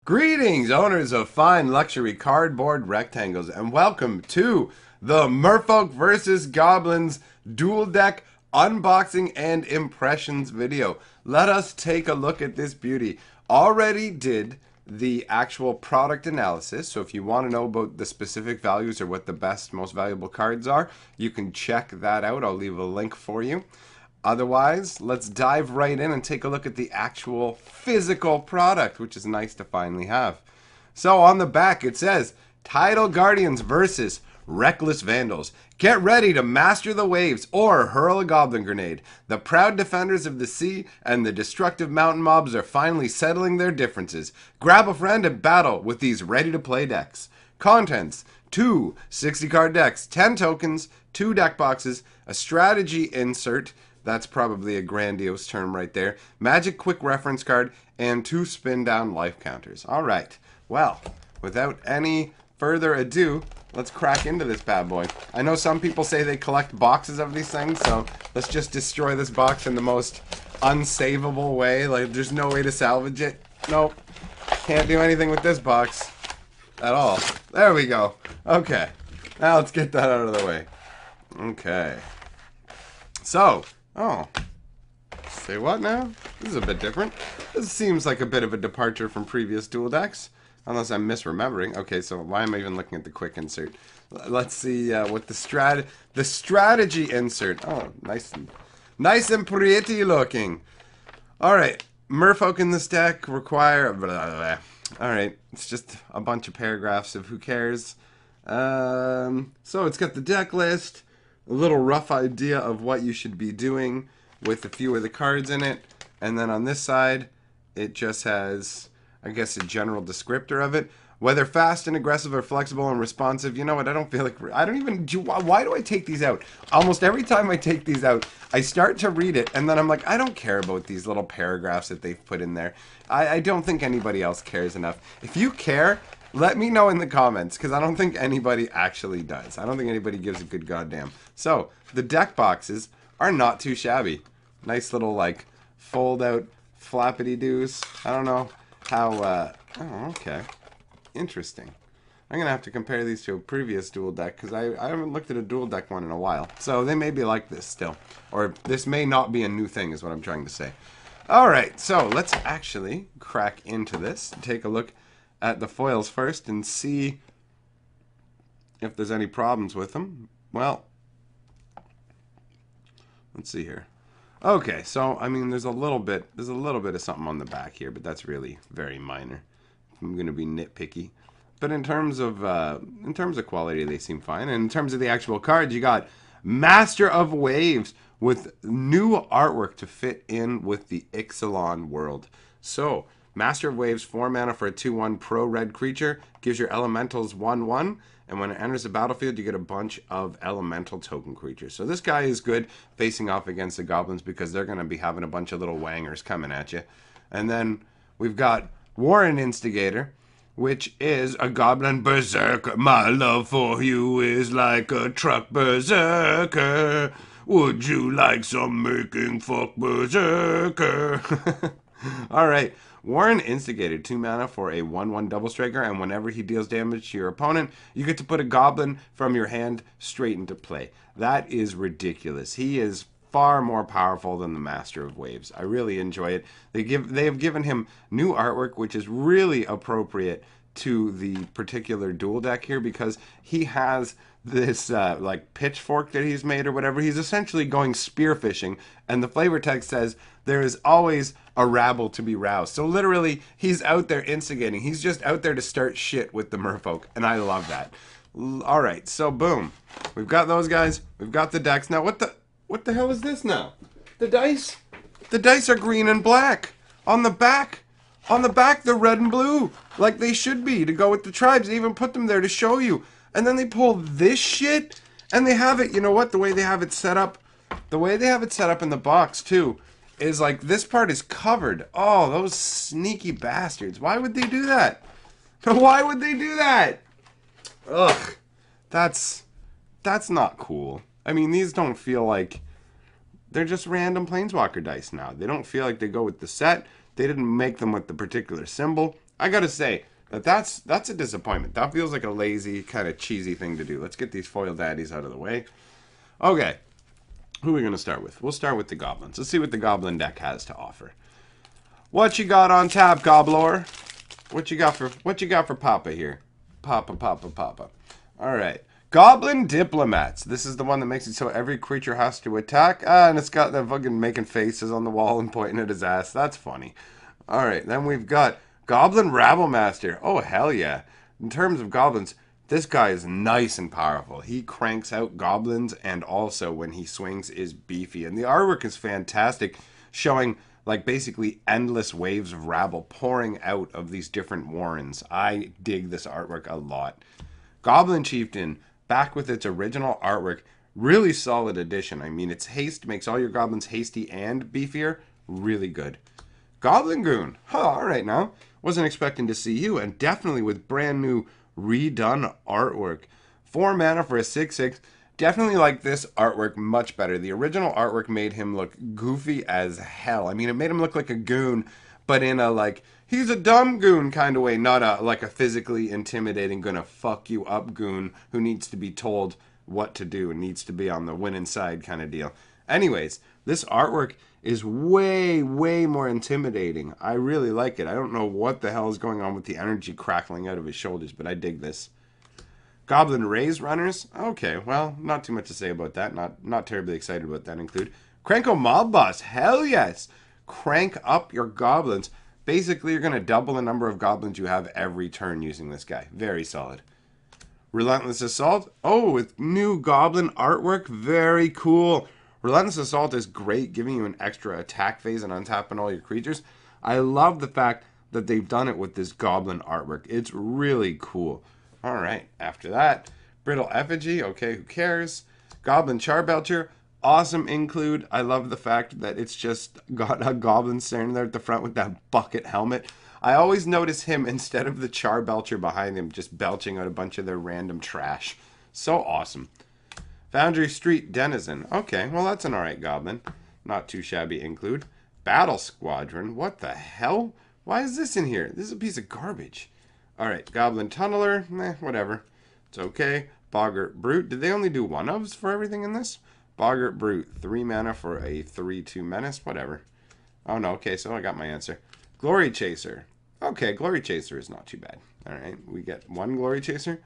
Greetings, owners of fine luxury cardboard rectangles, and welcome to the Merfolk vs. Goblins dual deck unboxing and impressions video. Let us take a look at this beauty. Already did the actual product analysis, so if you want to know about the specific values or what the best, most valuable cards are, you can check that out. I'll leave a link for you. Otherwise, let's dive right in and take a look at the actual physical product, which is nice to finally have. So on the back it says, Tidal Guardians versus Reckless Vandals. Get ready to master the waves or hurl a goblin grenade. The proud defenders of the sea and the destructive mountain mobs are finally settling their differences. Grab a friend and battle with these ready-to-play decks. Contents: 2 60-card decks, 10 tokens, 2 deck boxes, a strategy insert, that's probably a grandiose term right there, magic quick reference card, and 2 spin down life counters. Alright, well, without any further ado, let's crack into this bad boy. I know some people say they collect boxes of these things, so let's just destroy this box in the most unsavable way. Like, there's no way to salvage it. Nope. Can't do anything with this box at all. There we go. Okay. Now let's get that out of the way. Okay. So, say what now? This is a bit different. This seems like a bit of a departure from previous dual decks. Unless I'm misremembering. Okay, so why am I even looking at the quick insert? Let's see what the strategy insert. Oh, nice and pretty looking. Alright, Merfolk in this deck require... Alright, it's just a bunch of paragraphs of who cares. So it's got the deck list, a little rough idea of what you should be doing with a few of the cards in it, and then on this side it just has, I guess, a general descriptor of it. Whether fast and aggressive or flexible and responsive, you know what, I don't feel like, I don't even, why do I take these out? Almost every time I take these out, I start to read it, and then I'm like, I don't care about these little paragraphs that they've put in there. I don't think anybody else cares enough. If you care, let me know in the comments, because I don't think anybody actually does. I don't think anybody gives a good goddamn. So, the deck boxes are not too shabby. Nice little, like, fold-out flappity-doos. I don't know how, oh, okay. Interesting. I'm going to have to compare these to a previous dual deck, because I haven't looked at a dual deck one in a while. So, they may be like this still. Or, this may not be a new thing, is what I'm trying to say. Alright, so, let's actually crack into this. Take a look at the foils first and see if there's any problems with them. Well, let's see here. Okay, so I mean, there's a little bit of something on the back here, but that's really very minor. I'm going to be nitpicky, but in terms of quality, they seem fine. And in terms of the actual cards, you got Master of Waves with new artwork to fit in with the Ixalan world. So, Master of Waves, 4 mana for a 2/1 pro red creature, gives your elementals 1/1, and when it enters the battlefield, you get a bunch of elemental token creatures. So this guy is good facing off against the goblins because they're going to be having a bunch of little wangers coming at you. And then we've got Warren Instigator, which is a goblin berserker. My love for you is like a truck berserker. Would you like some making fuck berserker? Alright, Warren Instigator, 2 mana for a 1/1 double striker, and whenever he deals damage to your opponent, you get to put a goblin from your hand straight into play. That is ridiculous. He is far more powerful than the Master of Waves. I really enjoy it. They have given him new artwork, which is really appropriate to the particular dual deck here, because he has this like pitchfork that he's made or whatever. He's essentially going spearfishing, and the flavor text says there is always a rabble to be roused. So literally, he's out there instigating. He's just out there to start shit with the Merfolk, and I love that. All right, so boom, we've got those guys. We've got the decks. Now what the hell is this now? The dice? The dice are green and black on the back. On the back, they're red and blue, like they should be, to go with the tribes. They even put them there to show you. And then they pull this shit, and they have it, you know what, the way they have it set up in the box, too, is like, this part is covered. Oh, those sneaky bastards. Why would they do that? Why would they do that? Ugh. That's not cool. I mean, these don't feel like... They're just random Planeswalker dice now. They don't feel like they go with the set. They didn't make them with the particular symbol. I gotta say that's a disappointment. That feels like a lazy, kind of cheesy thing to do. Let's get these foil daddies out of the way. Okay, who are we gonna start with? We'll start with the goblins. Let's see what the goblin deck has to offer. What you got on tap, Goblor? What you got for Papa here? Papa. All right. Goblin Diplomats. This is the one that makes it so every creature has to attack. And it's got the fucking making faces on the wall and pointing at his ass. That's funny. All right. Then we've got Goblin Rabblemaster. Oh, hell yeah. In terms of goblins, this guy is nice and powerful. He cranks out goblins, and also when he swings is beefy. And the artwork is fantastic, showing like basically endless waves of rabble pouring out of these different warrens. I dig this artwork a lot. Goblin Chieftain, back with its original artwork. Really solid addition. I mean, its haste makes all your goblins hasty and beefier. Really good. Goblin Goon. Huh, alright now. Wasn't expecting to see you, and definitely with brand new redone artwork. 4 mana for a 6/6. Definitely like this artwork much better. The original artwork made him look goofy as hell. I mean, it made him look like a goon, but in a like, he's a dumb goon kind of way, not a like a physically intimidating, gonna fuck you up goon who needs to be told what to do and needs to be on the winning side kind of deal. Anyways, this artwork is way more intimidating. I really like it. I don't know what the hell is going on with the energy crackling out of his shoulders, but I dig this. Goblin Raise Runners. Okay, well, not too much to say about that. Not terribly excited about that include. Cranko Mob Boss. Hell yes. Crank up your goblins. Basically, you're going to double the number of goblins you have every turn using this guy. Very solid. Relentless Assault. Oh, with new goblin artwork. Very cool. Relentless Assault is great, giving you an extra attack phase and untapping all your creatures. I love the fact that they've done it with this goblin artwork. It's really cool. All right, after that, Brittle Effigy. Okay, who cares? Goblin Charbelcher. Awesome include. I love the fact that it's just got a goblin standing there at the front with that bucket helmet. I always notice him instead of the Charbelcher behind him just belching out a bunch of their random trash. So awesome. Foundry Street Denizen. Okay, well that's an alright goblin. Not too shabby include. Battle Squadron. What the hell? Why is this in here? This is a piece of garbage. Alright, Goblin Tunneler. Whatever. It's okay. Boggart Brute. Did they only do one-ofs for everything in this? Boggart Brute. 3 mana for a 3/2 menace. Whatever. Oh no, okay, so I got my answer. Glory Chaser. Okay, Glory Chaser is not too bad. Alright, we get 1 Glory Chaser.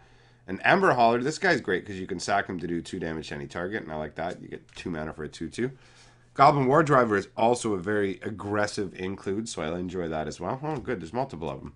An Ember Hauler. This guy's great because you can sack him to do 2 damage to any target, and I like that. You get 2 mana for a 2/2. Goblin War Driver is also a very aggressive include, so I'll enjoy that as well. Oh, good, there's multiple of them.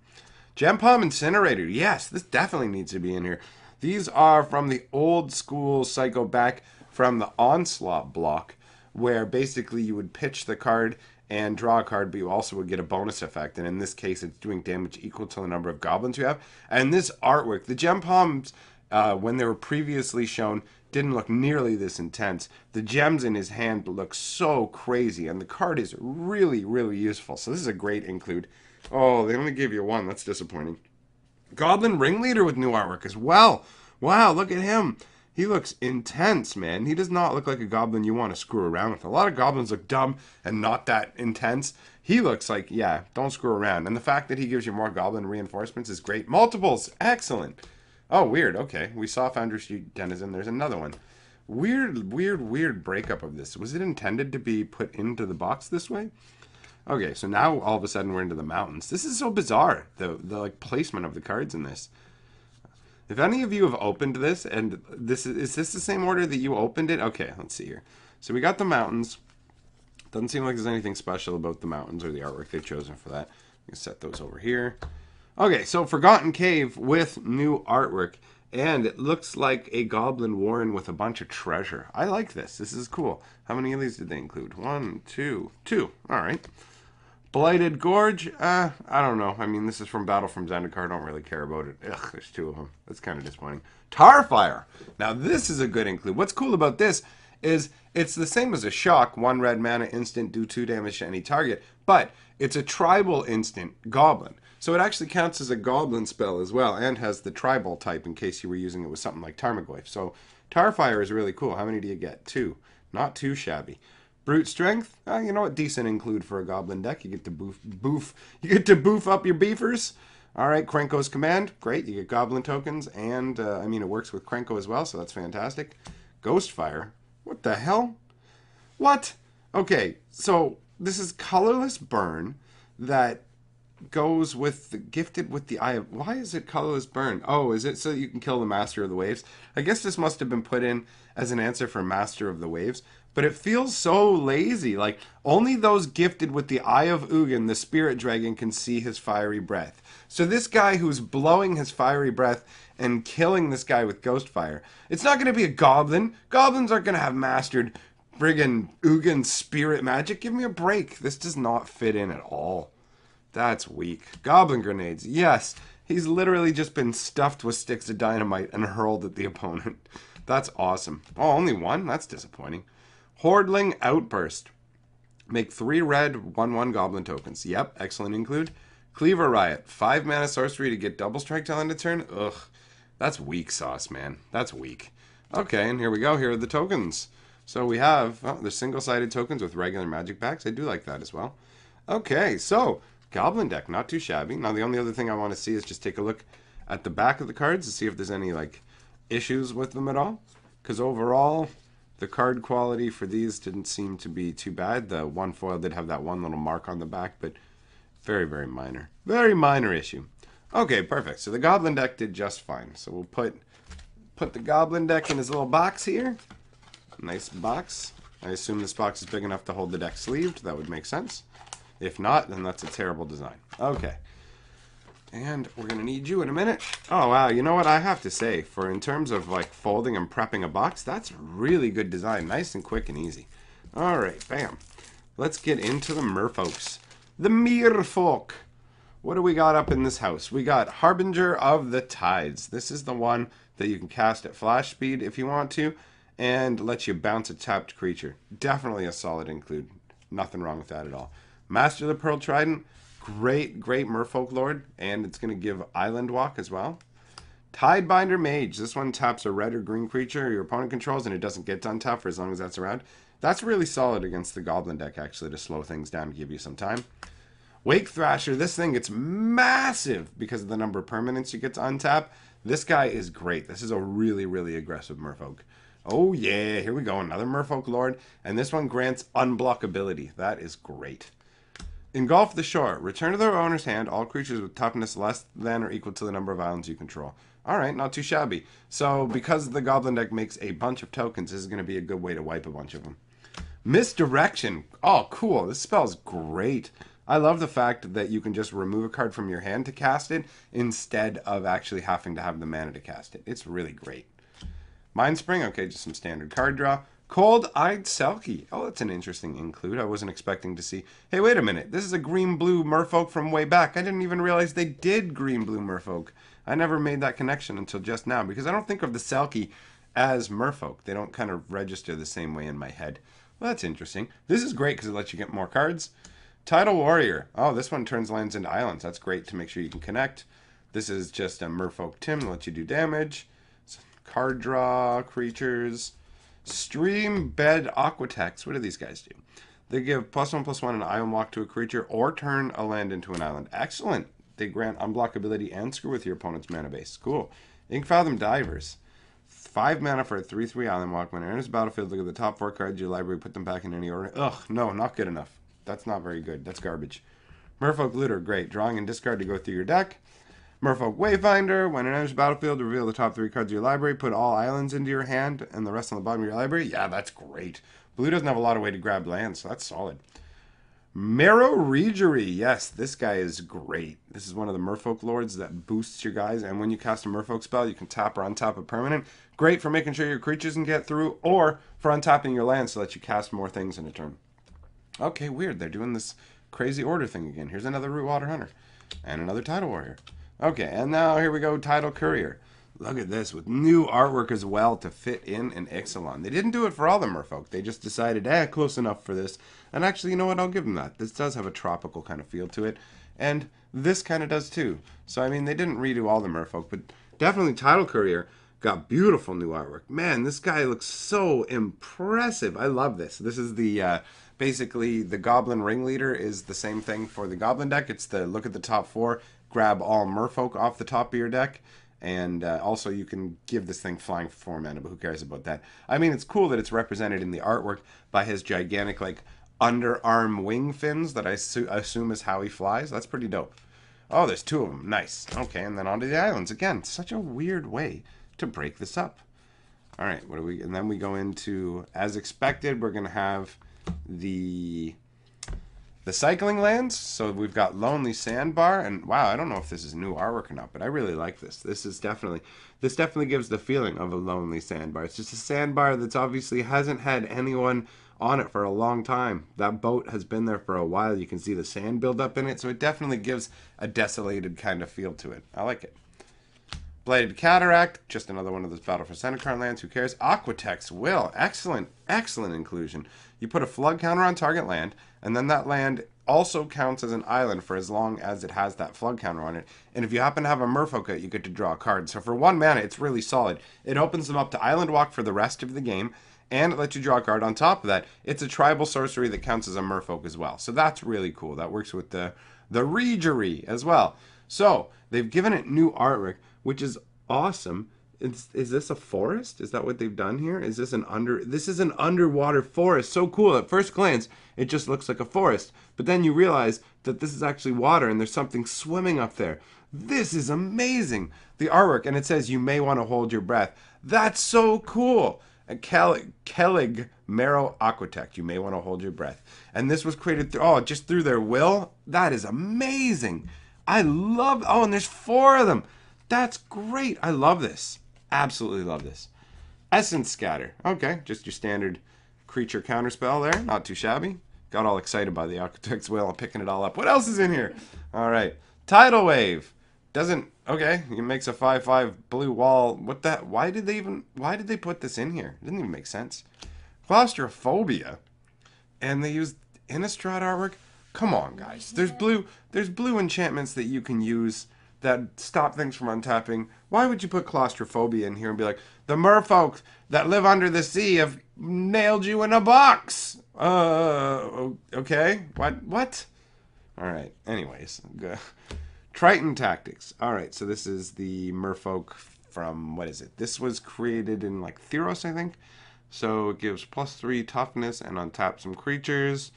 Gem Palm Incinerator. Yes, this definitely needs to be in here. These are from the old school Psycho back from the Onslaught block, where basically you would pitch the card and draw a card, but you also would get a bonus effect. And in this case, it's doing damage equal to the number of goblins you have. And this artwork, the Gem Palms, when they were previously shown, didn't look nearly this intense. The gems in his hand look so crazy, and the card is really useful. So this is a great include. Oh, they only gave you 1. That's disappointing. Goblin Ringleader with new artwork as well. Wow, look at him. He looks intense, man. He does not look like a goblin you want to screw around with. A lot of goblins look dumb and not that intense. He looks like, yeah, don't screw around. And the fact that he gives you more goblin reinforcements is great. Multiples, excellent. Oh, weird. Okay, we saw Foundry Street Denizen. There's another one. Weird breakup of this. Was it intended to be put into the box this way? Okay, so now all of a sudden we're into the mountains. This is so bizarre, the like placement of the cards in this. If any of you have opened this, and this is this the same order that you opened it? Okay, let's see here. So we got the mountains. Doesn't seem like there's anything special about the mountains or the artwork they've chosen for that. We can set those over here. Okay, so Forgotten Cave with new artwork. And it looks like a goblin warren with a bunch of treasure. I like this. This is cool. How many of these did they include? 1, 2, 2. All right. Blighted Gorge, I don't know. I mean, this is from Battle from Zendikar. I don't really care about it. Ugh, there's 2 of them. That's kind of disappointing. Tarfire. Now, this is a good include. What's cool about this is it's the same as a Shock. 1 red mana instant, do 2 damage to any target. But it's a tribal instant goblin. So it actually counts as a goblin spell as well and has the tribal type in case you were using it with something like Tarmogoyf. So Tarfire is really cool. How many do you get? 2. Not too shabby. Brute Strength, you know what? Decent include for a goblin deck. You get to boof. You get to boof up your beefers. All right, Krenko's command. Great, you get Goblin tokens, and, I mean, it works with Krenko as well, so that's fantastic. Ghostfire. What the hell? What? Okay, so this is colorless burn that goes with the gifted with the eye of. Why is it colorless burn? Oh, is it so you can kill the master of the waves? I guess this must have been put in as an answer for master of the waves, but it feels so lazy. Like only those gifted with the eye of Ugin, the spirit dragon, can see his fiery breath. So this guy who's blowing his fiery breath and killing this guy with ghost fire, it's not going to be a goblin. Goblins aren't going to have mastered friggin' Ugin's spirit magic. Give me a break. This does not fit in at all. That's weak. Goblin grenades. Yes, he's literally just been stuffed with sticks of dynamite and hurled at the opponent. That's awesome. Oh, only one? That's disappointing. Hordling Outburst. Make 3 red, 1/1 goblin tokens. Yep, excellent include. Cleaver Riot. 5 mana sorcery to get double strike till end of turn. Ugh. That's weak sauce, man. That's weak. Okay, and here we go. Here are the tokens. So we have the single-sided tokens with regular magic packs. I do like that as well. Okay, so Goblin deck, not too shabby. Now the only other thing I want to see is just take a look at the back of the cards to see if there's any like issues with them at all. Because overall, the card quality for these didn't seem to be too bad. The one foil did have that one little mark on the back, but very, very minor. Very minor issue. Okay, perfect. So the Goblin deck did just fine. So we'll put the Goblin deck in his little box here. Nice box. I assume this box is big enough to hold the deck sleeved. That would make sense. If not, then that's a terrible design. Okay. And we're going to need you in a minute. Oh, wow. You know what I have to say? For in terms of like folding and prepping a box, that's really good design. Nice and quick and easy. All right. Bam. Let's get into the Merfolks. The Merfolk. What do we got up in this house? We got Harbinger of the Tides. This is the one that you can cast at flash speed if you want to, and lets you bounce a tapped creature. Definitely a solid include. Nothing wrong with that at all. Master of the Pearl Trident. Great, great Merfolk Lord, and it's going to give Island Walk as well. Tidebinder Mage. This one taps a red or green creature your opponent controls, and it doesn't get done tap for as long as that's around. That's really solid against the Goblin deck, actually, to slow things down and give you some time. Wake Thrasher. This thing gets massive because of the number of permanents you get to untap. This guy is great. This is a really, really aggressive Merfolk. Oh, yeah. Here we go. Another Merfolk Lord. And this one grants unblockability. That is great. Engulf the Shore. Return to their owner's hand all creatures with toughness less than or equal to the number of islands you control. Alright, not too shabby. So, because the Goblin deck makes a bunch of tokens, this is going to be a good way to wipe a bunch of them. Misdirection. Oh, cool. This spell's great. I love the fact that you can just remove a card from your hand to cast it instead of actually having to have the mana to cast it. It's really great. Mind Spring. Okay, just some standard card draw. Cold-Eyed Selkie. Oh, that's an interesting include. I wasn't expecting to see. Hey, wait a minute. This is a green-blue Merfolk from way back. I didn't even realize they did green-blue Merfolk. I never made that connection until just now because I don't think of the Selkie as Merfolk. They don't kind of register the same way in my head. Well, that's interesting. This is great because it lets you get more cards. Tidal Warrior. Oh, this one turns lands into islands. That's great to make sure you can connect. This is just a Merfolk Tim to let you do damage. Card draw, creatures. Stream Bed Aquatex. What do these guys do? They give +1/+1 an island walk to a creature or turn a land into an island. Excellent. They grant unblockability and screw with your opponent's mana base. Cool. Inkfathom Divers. 5 mana for a 3/3 island walk. When it enters the battlefield, look at the top 4 cards of your library, put them back in any order. Ugh, no, not good enough. That's not very good. That's garbage. Merfolk Looter. Great. Drawing and discard to go through your deck. Merfolk Wayfinder. When it enters the battlefield, reveal the top 3 cards of your library. Put all islands into your hand and the rest on the bottom of your library. Yeah, that's great. Blue doesn't have a lot of way to grab lands, so that's solid. Marrow Regery. Yes, this guy is great. This is one of the Merfolk Lords that boosts your guys. And when you cast a Merfolk spell, you can tap or untap a permanent. Great for making sure your creatures can get through or for untapping your lands so that you cast more things in a turn. Okay, weird. They're doing this crazy order thing again. Here's another Rootwater Hunter. And another Tidal Warrior. Okay, and now here we go, Tidal Courier. Look at this, with new artwork as well to fit in an Ixalan. They didn't do it for all the Merfolk. They just decided, close enough for this. And actually, you know what? I'll give them that. This does have a tropical kind of feel to it. And this kind of does too. So, I mean, they didn't redo all the Merfolk, but definitely Tidal Courier got beautiful new artwork. Man, this guy looks so impressive. I love this. This is the... basically, the Goblin Ringleader is the same thing for the Goblin deck. It's the look at the top 4, grab all Merfolk off the top of your deck. And also you can give this thing flying for 4 mana, but who cares about that? I mean, it's cool that it's represented in the artwork by his gigantic, like, underarm wing fins that I assume is how he flies. That's pretty dope. Oh, there's 2 of them. Nice. Okay, and then onto the islands. Again, such a weird way to break this up. All right, what do we... And then we go into, as expected, we're going to have the cycling lands. So we've got Lonely Sandbar, and wow, I don't know if this is new artwork or not, but I really like this. This definitely gives the feeling of a Lonely Sandbar. It's just a sandbar that's obviously hasn't had anyone on it for a long time. That boat has been there for a while. You can see the sand build up in it, so it definitely gives a desolated kind of feel to it. I like it. Bladed Cataract, just another one of those Battle for Zendikar lands. Who cares? Aquatex Will, excellent, excellent inclusion. You put a flood counter on target land, and then that land also counts as an island for as long as it has that flood counter on it. And if you happen to have a Merfolk out, you get to draw a card. So for 1 mana, it's really solid. It opens them up to Island Walk for the rest of the game, and it lets you draw a card. On top of that, it's a tribal sorcery that counts as a Merfolk as well. So that's really cool. That works with the Regery as well. So they've given it new artwork, which is awesome. Is this a forest? Is that what they've done here? Is this this is an underwater forest. So cool. At first glance, it just looks like a forest. But then you realize that this is actually water and there's something swimming up there. This is amazing. The artwork, and it says you may want to hold your breath. That's so cool. Kellig Marrow Aquatect. You may want to hold your breath. And this was created just through their will. That is amazing. I love... Oh, and there's 4 of them. That's great. I love this. Absolutely love this. Essence Scatter. Okay, just your standard creature counterspell there. Not too shabby. Got all excited by the Architect's Will. I'm picking it all up. What else is in here? All right. Tidal Wave. Doesn't... Okay, it makes a 5/5 blue wall. What that... Why did they put this in here? It didn't even make sense. Claustrophobia. And they used Innistrad artwork. Come on, guys. There's blue enchantments that you can use that stop things from untapping. Why would you put Claustrophobia in here and be like, the merfolk that live under the sea have nailed you in a box? Okay. What? All right. Anyways. Triton Tactics. All right. So this is the merfolk from, what is it? This was created in like Theros, I think. So it gives +3 toughness and untap some creatures.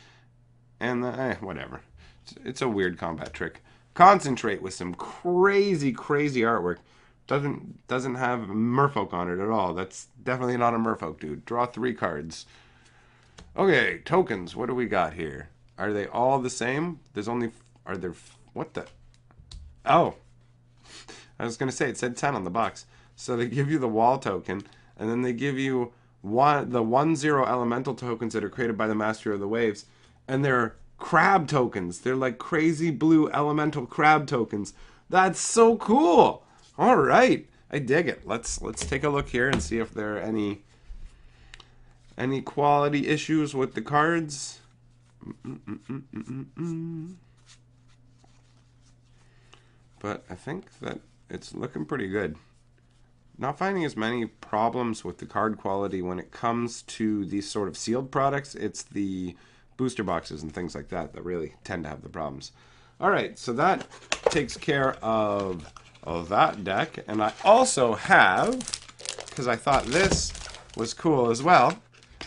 And whatever. It's a weird combat trick. Concentrate with some crazy artwork. Doesn't have Merfolk on it at all. That's definitely not a Merfolk, dude. Draw 3 cards. Okay, tokens. What do we got here? Are they all the same? What the? Oh. I was going to say, it said 10 on the box. So they give you the wall token, and then they give you the 1/0 elemental tokens that are created by the Master of the Waves, and they're crab tokens. They're like crazy blue elemental crab tokens. That's so cool. All right, I dig it. Let's take a look here and see if there are any quality issues with the cards. But I think that it's looking pretty good. Not finding as many problems with the card quality when it comes to these sort of sealed products. It's the booster boxes and things like that really tend to have the problems. All right, so that takes care of that deck. And I also have, because I thought this was cool as well,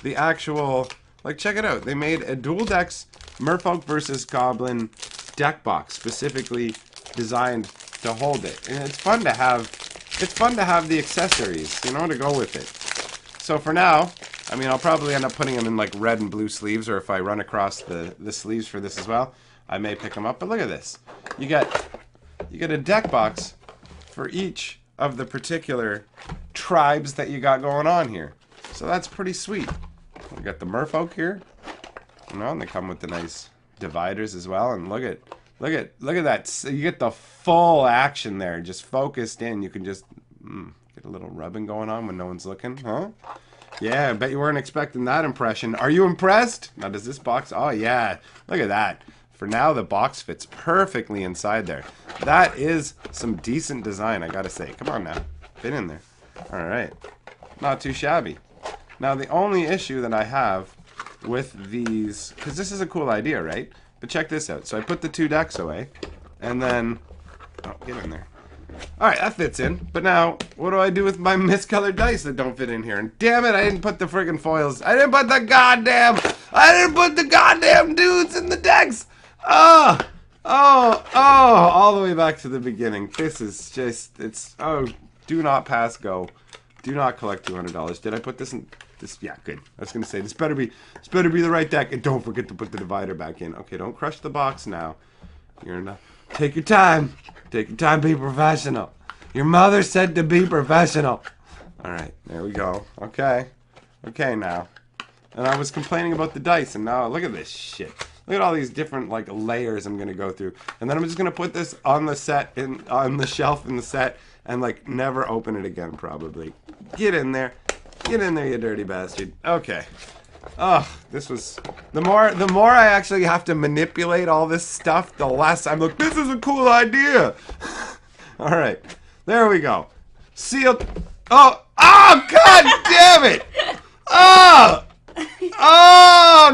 the actual, like, check it out. They made a dual decks Merfolk versus Goblin deck box specifically designed to hold it. And it's fun to have the accessories, you know, to go with it. So for now, I mean, I'll probably end up putting them in like red and blue sleeves, or if I run across the sleeves for this as well, I may pick them up. But look at this. You get a deck box for each of the particular tribes that you got going on here. So that's pretty sweet. We got the Merfolk here. You know, and they come with the nice dividers as well. And look at that. You get the full action there, just focused in. You can just get a little rubbing going on when no one's looking, huh? Yeah, I bet you weren't expecting that impression. Are you impressed? Now, does this box... Oh, yeah. Look at that. For now, the box fits perfectly inside there. That is some decent design, I gotta say. Come on now. Fit in there. All right. Not too shabby. Now, the only issue that I have with these... Because this is a cool idea, right? But check this out. So I put the 2 decks away. And then Oh, get in there. Alright, that fits in. But now, what do I do with my miscolored dice that don't fit in here? And damn it, I didn't put the friggin' foils. I didn't put the goddamn dudes in the decks! Oh, all the way back to the beginning. This is just, do not pass go. Do not collect $200. Did I put this in? This, yeah, good. I was gonna say this better be the right deck, and don't forget to put the divider back in. Okay, don't crush the box now. You're not. Take your time. Take your time. Be professional. Your mother said to be professional. All right, there we go. Okay, now. And I was complaining about the dice, and now look at this shit. Look at all these different like layers I'm gonna go through, and then I'm just gonna put this on the set on the shelf in the set, and like never open it again probably. Get in there, you dirty bastard. Okay. Oh, this was the more I actually have to manipulate all this stuff, the less I'm like, this is a cool idea. All right, there we go. Sealed. Oh, god damn it! Oh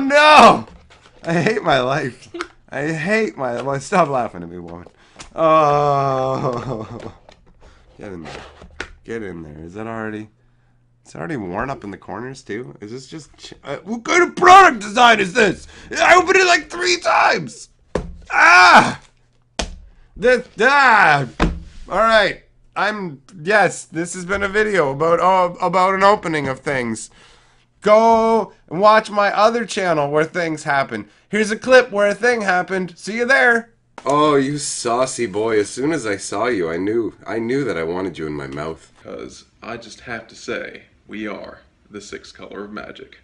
no! I hate my life. I hate my life. Stop laughing at me, woman. Oh, get in there. Get in there. Is that already? It's already worn up in the corners too. Is this just? What kind of product design is this? I opened it like 3 times. All right. Yes. This has been a video about an opening of things. Go and watch my other channel where things happen. Here's a clip where a thing happened. See you there. Oh, you saucy boy. As soon as I saw you, I knew that I wanted you in my mouth. Because I just have to say, we are the 6th color of magic.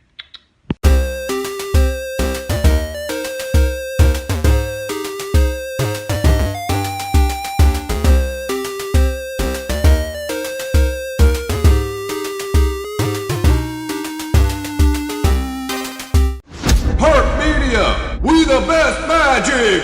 We the best magic!